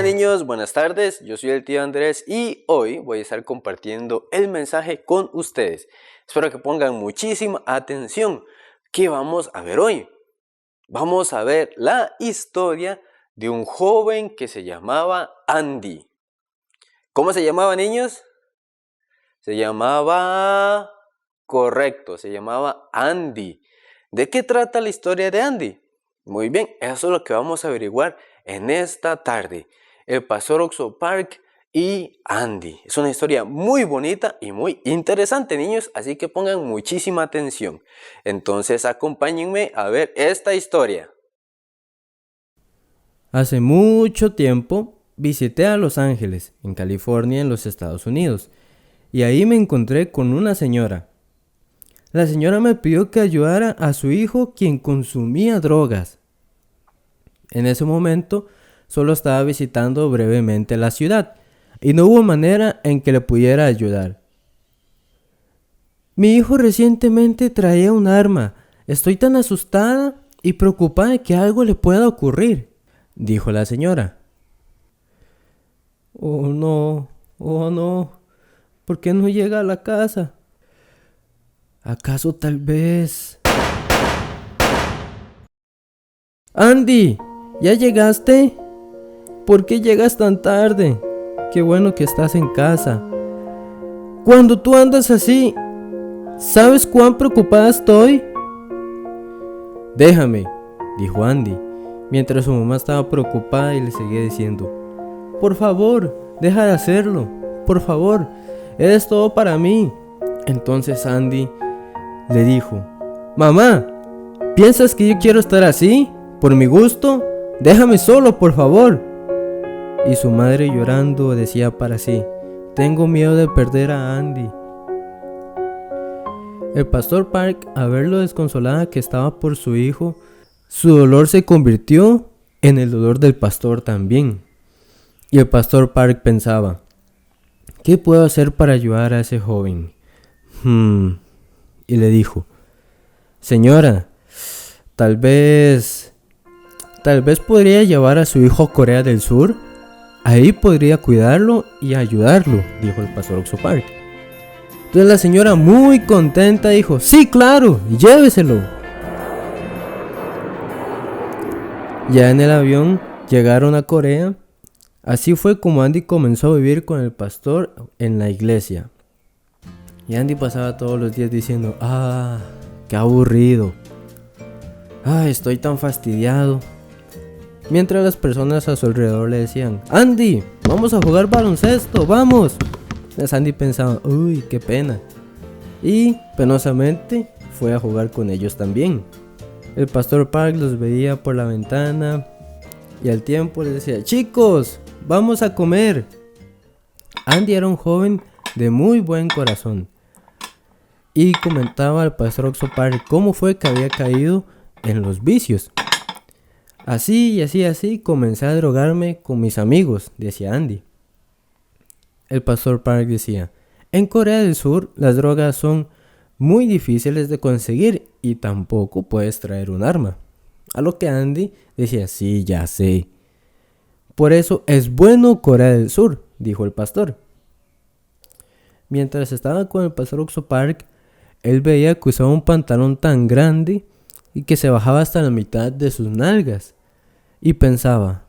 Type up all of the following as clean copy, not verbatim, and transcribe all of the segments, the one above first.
Hola niños, buenas tardes, yo soy el tío Andrés y hoy voy a estar compartiendo el mensaje con ustedes. Espero que pongan muchísima atención. ¿Qué vamos a ver hoy? Vamos a ver la historia de un joven que se llamaba Andy. ¿Cómo se llamaba, niños? Se llamaba Andy. ¿De qué trata la historia de Andy? Muy bien, eso es lo que vamos a averiguar en esta tarde. El pastor Oxo Park y Andy. Es una historia muy bonita y muy interesante, niños, así que pongan muchísima atención. Entonces acompáñenme a ver esta historia. Hace mucho tiempo visité a Los Ángeles, en California, en los Estados Unidos, y ahí me encontré con una señora. La señora me pidió que ayudara a su hijo, quien consumía drogas. En ese momento solo estaba visitando brevemente la ciudad y no hubo manera en que le pudiera ayudar. Mi hijo recientemente traía un arma. Estoy tan asustada y preocupada de que algo le pueda ocurrir, dijo la señora. Oh no, ¿por qué no llega a la casa? ¿Acaso tal vez... Andy, ¿ya llegaste? ¿Por qué llegas tan tarde? Qué bueno que estás en casa. Cuando tú andas así, ¿sabes cuán preocupada estoy? Déjame, dijo Andy, mientras su mamá estaba preocupada y le seguía diciendo: por favor, deja de hacerlo. Por favor, eres todo para mí. Entonces Andy le dijo: mamá, ¿piensas que yo quiero estar así? ¿Por mi gusto? Déjame solo, por favor. Y su madre, llorando, decía para sí: tengo miedo de perder a Andy. El pastor Park, al ver lo desconsolada que estaba por su hijo, su dolor se convirtió en el dolor del pastor también. Y el pastor Park pensaba: ¿qué puedo hacer para ayudar a ese joven? Y le dijo: señora, tal vez podría llevar a su hijo a Corea del Sur. Ahí podría cuidarlo y ayudarlo, dijo el pastor Oxo Park. Entonces la señora, muy contenta, dijo: sí, claro, lléveselo. Ya en el avión llegaron a Corea. Así fue como Andy comenzó a vivir con el pastor en la iglesia. Y Andy pasaba todos los días diciendo: qué aburrido. Estoy tan fastidiado. Mientras las personas a su alrededor le decían: Andy, vamos a jugar baloncesto, vamos. Entonces Andy pensaba: uy, qué pena. Y penosamente fue a jugar con ellos también. El pastor Park los veía por la ventana y al tiempo les decía: chicos, vamos a comer. Andy era un joven de muy buen corazón y comentaba al pastor Oxo Park cómo fue que había caído en los vicios. Así comencé a drogarme con mis amigos, decía Andy. El pastor Park decía: en Corea del Sur las drogas son muy difíciles de conseguir y tampoco puedes traer un arma. A lo que Andy decía: sí, ya sé. Por eso es bueno Corea del Sur, dijo el pastor. Mientras estaba con el pastor Oxo Park, él veía que usaba un pantalón tan grande y que se bajaba hasta la mitad de sus nalgas. Y pensaba: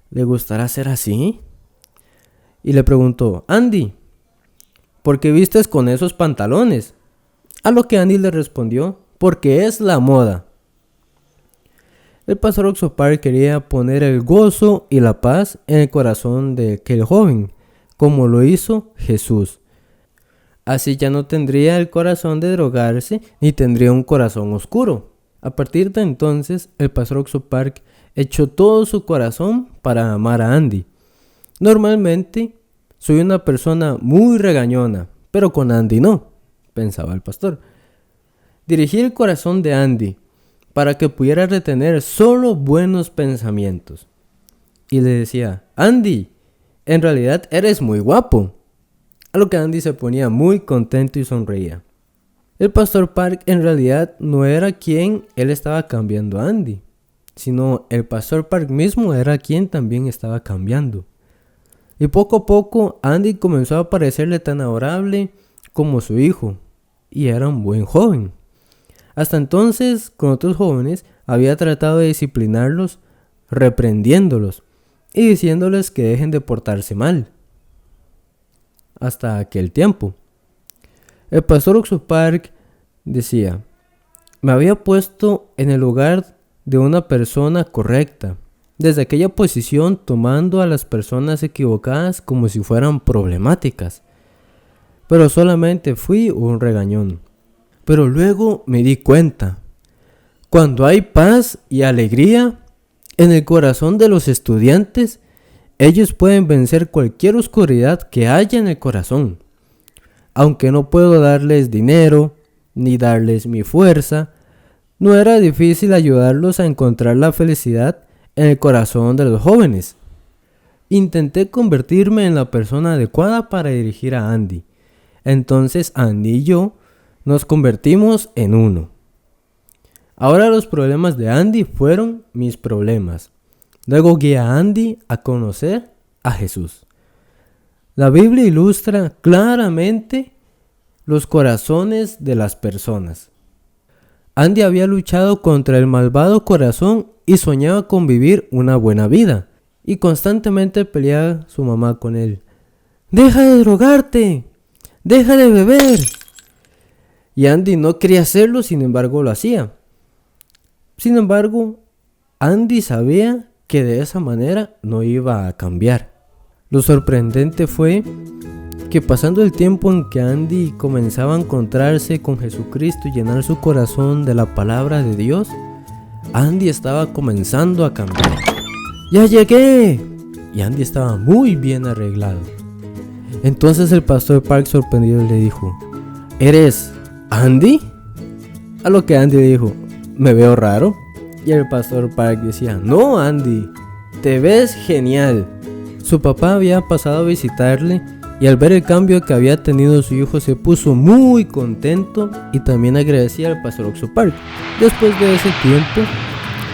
¿le gustará ser así? Y le preguntó: Andy, ¿por qué vistes con esos pantalones? A lo que Andy le respondió: porque es la moda. El pastor Oxo Park quería poner el gozo y la paz en el corazón de aquel joven, como lo hizo Jesús. Así ya no tendría el corazón de drogarse ni tendría un corazón oscuro. A partir de entonces, el pastor Oxo Park echó todo su corazón para amar a Andy. Normalmente, soy una persona muy regañona, pero con Andy no, pensaba el pastor. Dirigí el corazón de Andy para que pudiera retener solo buenos pensamientos. Y le decía: Andy, en realidad eres muy guapo. A lo que Andy se ponía muy contento y sonreía. El pastor Park en realidad no era quien él estaba cambiando a Andy, sino el pastor Park mismo era quien también estaba cambiando. Y poco a poco Andy comenzó a parecerle tan adorable como su hijo, y era un buen joven. Hasta entonces, con otros jóvenes, había tratado de disciplinarlos, reprendiéndolos y diciéndoles que dejen de portarse mal. Hasta aquel tiempo. El pastor Oxo Park decía: me había puesto en el lugar de una persona correcta, desde aquella posición tomando a las personas equivocadas como si fueran problemáticas. Pero solamente fui un regañón. Pero luego me di cuenta, cuando hay paz y alegría en el corazón de los estudiantes, ellos pueden vencer cualquier oscuridad que haya en el corazón. Aunque no puedo darles dinero, ni darles mi fuerza, no era difícil ayudarlos a encontrar la felicidad en el corazón de los jóvenes. Intenté convertirme en la persona adecuada para dirigir a Andy. Entonces Andy y yo nos convertimos en uno. Ahora los problemas de Andy fueron mis problemas. Luego guié a Andy a conocer a Jesús. La Biblia ilustra claramente los corazones de las personas. Andy había luchado contra el malvado corazón y soñaba con vivir una buena vida. Y constantemente peleaba su mamá con él. ¡Deja de drogarte! ¡Deja de beber! Y Andy no quería hacerlo, sin embargo lo hacía. Sin embargo, Andy sabía que de esa manera no iba a cambiar. Lo sorprendente fue que pasando el tiempo en que Andy comenzaba a encontrarse con Jesucristo y llenar su corazón de la palabra de Dios, Andy estaba comenzando a cambiar. ¡Ya llegué! Y Andy estaba muy bien arreglado. Entonces el pastor Park, sorprendido, le dijo: ¿eres Andy? A lo que Andy dijo: ¿me veo raro? Y el pastor Park decía: no, Andy, te ves genial. Su papá había pasado a visitarle y al ver el cambio que había tenido su hijo se puso muy contento y también agradecía al pastor Oxo Park. Después de ese tiempo,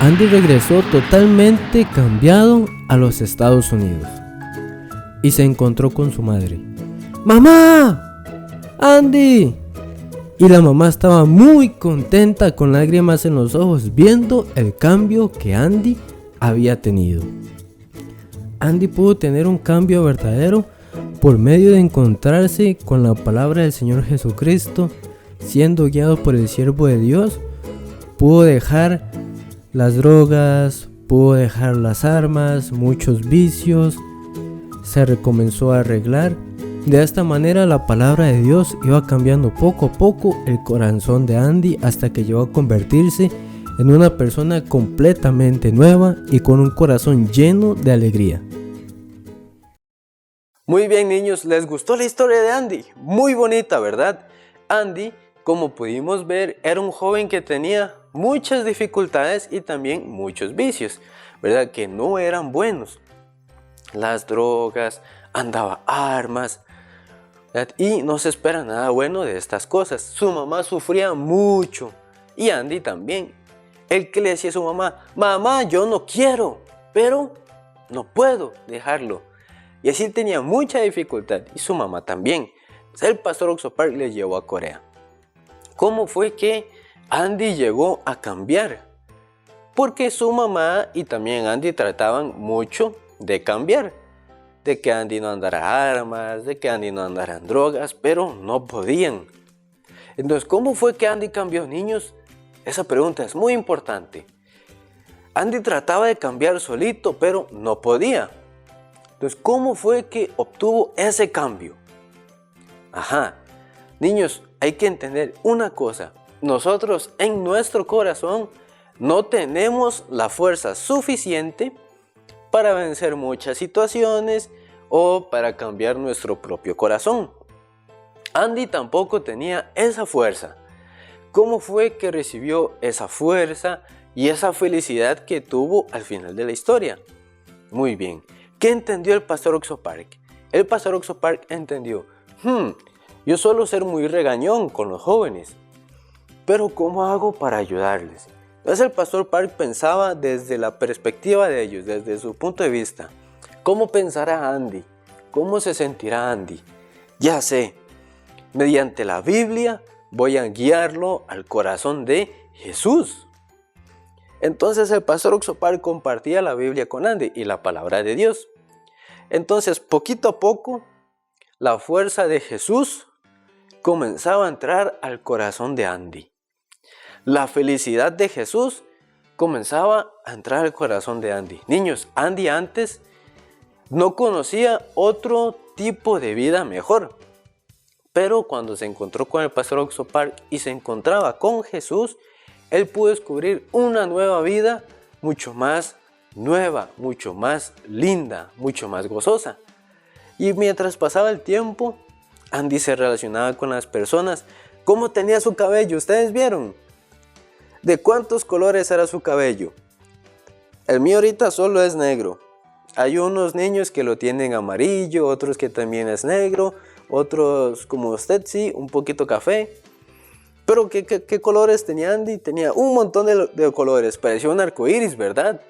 Andy regresó totalmente cambiado a los Estados Unidos y se encontró con su madre. ¡Mamá! ¡Andy! Y la mamá estaba muy contenta, con lágrimas en los ojos, viendo el cambio que Andy había tenido. Andy pudo tener un cambio verdadero por medio de encontrarse con la palabra del Señor Jesucristo, siendo guiado por el siervo de Dios. Pudo dejar las drogas, pudo dejar las armas, muchos vicios, se recomenzó a arreglar. De esta manera la palabra de Dios iba cambiando poco a poco el corazón de Andy hasta que llegó a convertirse en una persona completamente nueva y con un corazón lleno de alegría. Muy bien, niños, ¿les gustó la historia de Andy? Muy bonita, ¿verdad? Andy, como pudimos ver, era un joven que tenía muchas dificultades y también muchos vicios, ¿verdad? Que no eran buenos. Las drogas, andaba armas, ¿verdad? Y no se espera nada bueno de estas cosas. Su mamá sufría mucho y Andy también. Él que le decía a su mamá: mamá, yo no quiero, pero no puedo dejarlo. Y así tenía mucha dificultad, y su mamá también. El pastor Oxo Park le llevó a Corea. ¿Cómo fue que Andy llegó a cambiar? Porque su mamá y también Andy trataban mucho de cambiar. De que Andy no andara armas, de que Andy no andara en drogas, pero no podían. Entonces, ¿cómo fue que Andy cambió, niños? Esa pregunta es muy importante. Andy trataba de cambiar solito, pero no podía. Entonces, ¿cómo fue que obtuvo ese cambio? Niños, hay que entender una cosa. Nosotros en nuestro corazón no tenemos la fuerza suficiente para vencer muchas situaciones o para cambiar nuestro propio corazón. Andy tampoco tenía esa fuerza. ¿Cómo fue que recibió esa fuerza y esa felicidad que tuvo al final de la historia? Muy bien. ¿Qué entendió el pastor Oxo Park? El pastor Oxo Park entendió: yo suelo ser muy regañón con los jóvenes, pero ¿cómo hago para ayudarles? Entonces el pastor Park pensaba desde la perspectiva de ellos, desde su punto de vista. ¿Cómo pensará Andy? ¿Cómo se sentirá Andy? Ya sé, mediante la Biblia voy a guiarlo al corazón de Jesús. Entonces el pastor Oxopar compartía la Biblia con Andy y la palabra de Dios. Entonces, poquito a poco, la fuerza de Jesús comenzaba a entrar al corazón de Andy. La felicidad de Jesús comenzaba a entrar al corazón de Andy. Niños, Andy antes no conocía otro tipo de vida mejor. Pero cuando se encontró con el pastor Oxopar y se encontraba con Jesús, él pudo descubrir una nueva vida mucho más nueva, mucho más linda, mucho más gozosa. Y mientras pasaba el tiempo, Andy se relacionaba con las personas. ¿Cómo tenía su cabello? ¿Ustedes vieron? ¿De cuántos colores era su cabello? El mío ahorita solo es negro. Hay unos niños que lo tienen amarillo, otros que también es negro, otros como usted sí, un poquito café. Pero ¿qué colores tenía Andy? Tenía un montón de colores, parecía un arco iris, ¿verdad?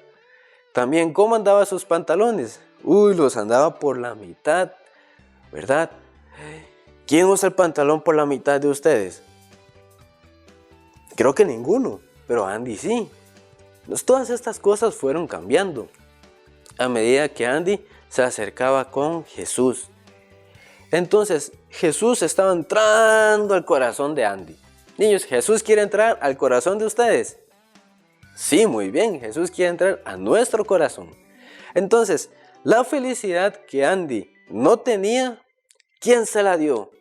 También, ¿cómo andaba sus pantalones? Uy, los andaba por la mitad, ¿verdad? ¿Quién usa el pantalón por la mitad de ustedes? Creo que ninguno, pero Andy sí. Pues todas estas cosas fueron cambiando a medida que Andy se acercaba con Jesús. Entonces, Jesús estaba entrando al corazón de Andy. Niños, ¿Jesús quiere entrar al corazón de ustedes? Sí, muy bien, Jesús quiere entrar a nuestro corazón. Entonces, la felicidad que Andy no tenía, ¿quién se la dio?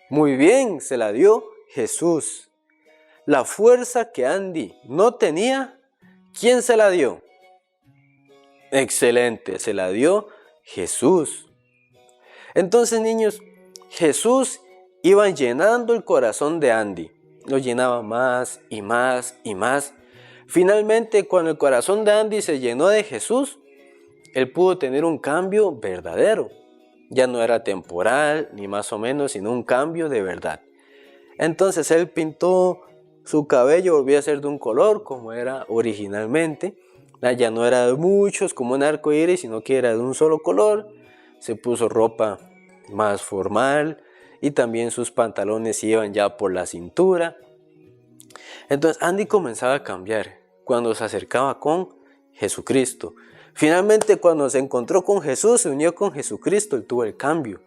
Muy bien, se la dio Jesús. La fuerza que Andy no tenía, ¿quién se la dio? Excelente, se la dio Jesús. Entonces, niños, Jesús iba llenando el corazón de Andy. Lo llenaba más y más y más. Finalmente, cuando el corazón de Andy se llenó de Jesús, él pudo tener un cambio verdadero. Ya no era temporal, ni más o menos, sino un cambio de verdad. Entonces él pintó su cabello, volvió a ser de un color como era originalmente. Ya no era de muchos, como un arco iris, sino que era de un solo color. Se puso ropa más formal y también sus pantalones iban ya por la cintura. Entonces Andy comenzaba a cambiar cuando se acercaba con Jesucristo. Finalmente, cuando se encontró con Jesús, se unió con Jesucristo, él tuvo el cambio.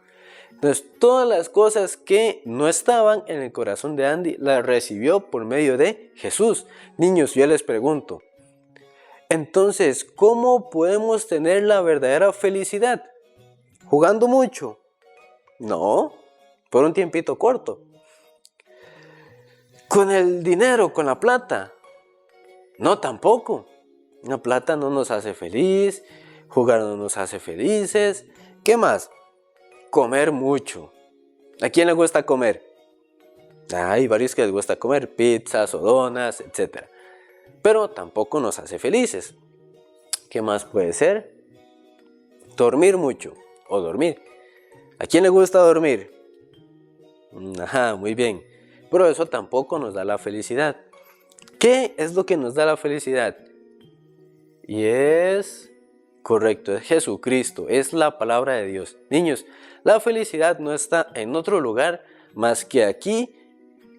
Entonces, todas las cosas que no estaban en el corazón de Andy, las recibió por medio de Jesús. Niños, yo les pregunto, entonces, ¿cómo podemos tener la verdadera felicidad? ¿Jugando mucho? No, por un tiempito corto. ¿Con el dinero, con la plata? No, tampoco. La plata no nos hace feliz, jugar no nos hace felices. ¿Qué más? Comer mucho. ¿A quién le gusta comer? Hay varios que les gusta comer pizzas o donas, etc. Pero tampoco nos hace felices. ¿Qué más puede ser? Dormir mucho o dormir. ¿A quién le gusta dormir? Ajá, muy bien. Pero eso tampoco nos da la felicidad. ¿Qué es lo que nos da la felicidad? Y es correcto, es Jesucristo, es la palabra de Dios. Niños, la felicidad no está en otro lugar más que aquí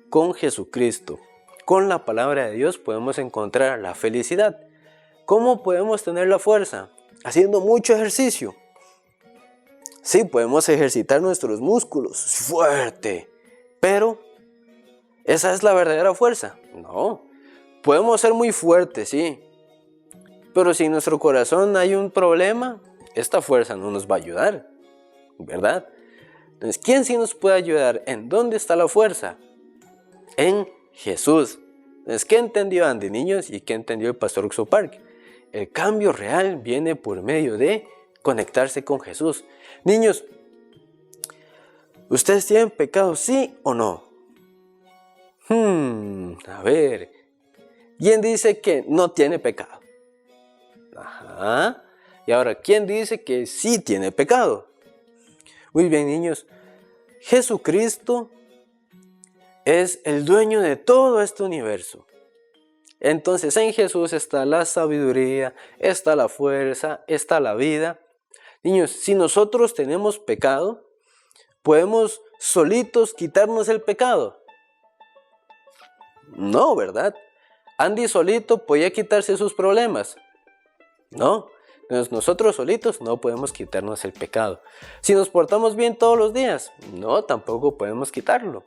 con Jesucristo. Con la palabra de Dios podemos encontrar la felicidad. ¿Cómo podemos tener la fuerza? Haciendo mucho ejercicio. Sí, podemos ejercitar nuestros músculos fuerte, pero ¿esa es la verdadera fuerza? No. Podemos ser muy fuertes, sí. Pero si en nuestro corazón hay un problema, esta fuerza no nos va a ayudar, ¿verdad? Entonces, ¿quién sí nos puede ayudar? ¿En dónde está la fuerza? En Jesús. Entonces, ¿qué entendió Andy, niños? ¿Y qué entendió el pastor Oxopar? El cambio real viene por medio de conectarse con Jesús. Niños, ¿ustedes tienen pecado, sí o no? A ver, ¿quién dice que no tiene pecado? Ajá. Y ahora, ¿quién dice que sí tiene pecado? Muy bien, niños. Jesucristo es el dueño de todo este universo. Entonces, en Jesús está la sabiduría, está la fuerza, está la vida. Niños, si nosotros tenemos pecado, ¿podemos solitos quitarnos el pecado? No, ¿verdad? Andy solito podía quitarse sus problemas. No, nosotros solitos no podemos quitarnos el pecado. Si nos portamos bien todos los días, no, tampoco podemos quitarlo.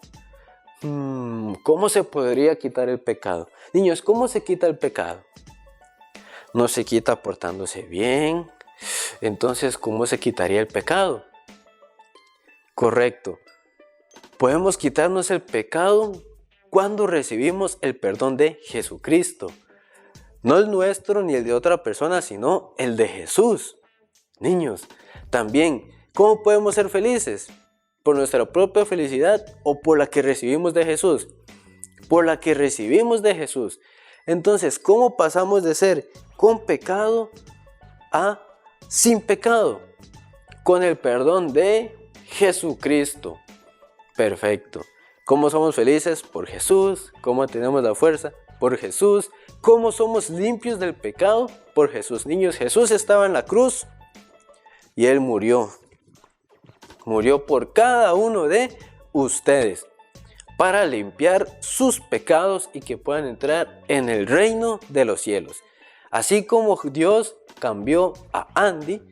¿Cómo se podría quitar el pecado? Niños, ¿cómo se quita el pecado? No se quita portándose bien. Entonces, ¿cómo se quitaría el pecado? Correcto. Podemos quitarnos el pecado cuando recibimos el perdón de Jesucristo. No el nuestro ni el de otra persona, sino el de Jesús. Niños, también, ¿cómo podemos ser felices? ¿Por nuestra propia felicidad o por la que recibimos de Jesús? Por la que recibimos de Jesús. Entonces, ¿cómo pasamos de ser con pecado a sin pecado? Con el perdón de Jesucristo. Perfecto. ¿Cómo somos felices? Por Jesús. ¿Cómo tenemos la fuerza? Por Jesús. ¿Cómo somos limpios del pecado? Por Jesús. Niños, Jesús estaba en la cruz y Él murió. Murió por cada uno de ustedes para limpiar sus pecados y que puedan entrar en el reino de los cielos. Así como Dios cambió a Andy,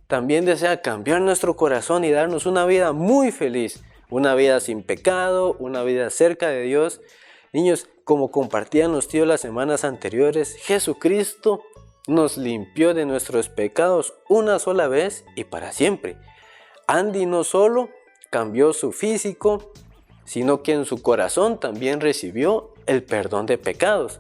también desea cambiar nuestro corazón y darnos una vida muy feliz. Una vida sin pecado, una vida cerca de Dios. Niños, como compartían los tíos las semanas anteriores, Jesucristo nos limpió de nuestros pecados una sola vez y para siempre. Andy no solo cambió su físico, sino que en su corazón también recibió el perdón de pecados.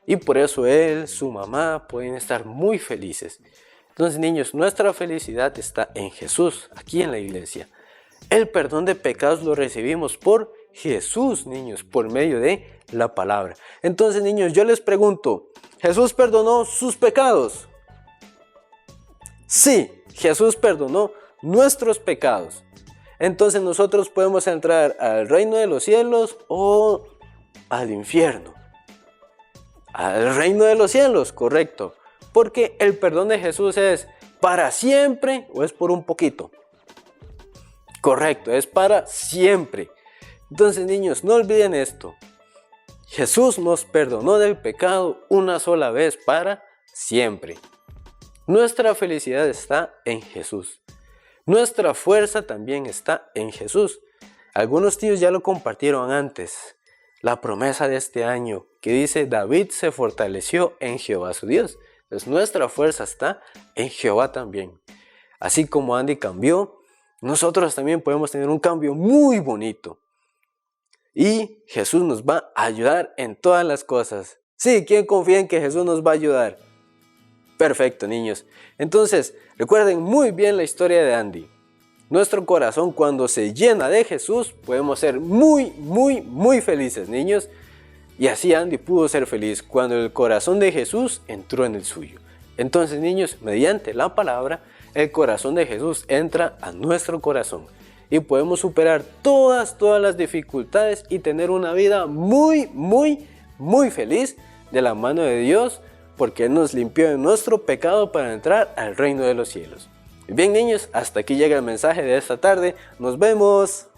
Y por eso él, su mamá, pueden estar muy felices. Entonces, niños, nuestra felicidad está en Jesús, aquí en la iglesia. El perdón de pecados lo recibimos por Jesús, niños, por medio de la palabra. Entonces, niños, yo les pregunto, ¿Jesús perdonó sus pecados? Sí, Jesús perdonó nuestros pecados. Entonces nosotros podemos entrar al reino de los cielos o al infierno. Al reino de los cielos, correcto. Porque el perdón de Jesús es para siempre o es por un poquito. Correcto, es para siempre. Entonces, niños, no olviden esto. Jesús nos perdonó del pecado una sola vez para siempre. Nuestra felicidad está en Jesús. Nuestra fuerza también está en Jesús. Algunos tíos ya lo compartieron antes. La promesa de este año que dice: David se fortaleció en Jehová su Dios. Entonces nuestra fuerza está en Jehová también. Así como Andy cambió, nosotros también podemos tener un cambio muy bonito. Y Jesús nos va a ayudar en todas las cosas. Sí, ¿quién confía en que Jesús nos va a ayudar? Perfecto, niños. Entonces, recuerden muy bien la historia de Andy. Nuestro corazón, cuando se llena de Jesús, podemos ser muy felices, niños. Y así Andy pudo ser feliz cuando el corazón de Jesús entró en el suyo. Entonces, niños, mediante la palabra, el corazón de Jesús entra a nuestro corazón. Y podemos superar todas las dificultades y tener una vida muy feliz de la mano de Dios, porque Él nos limpió de nuestro pecado para entrar al reino de los cielos. Bien, niños, hasta aquí llega el mensaje de esta tarde. Nos vemos.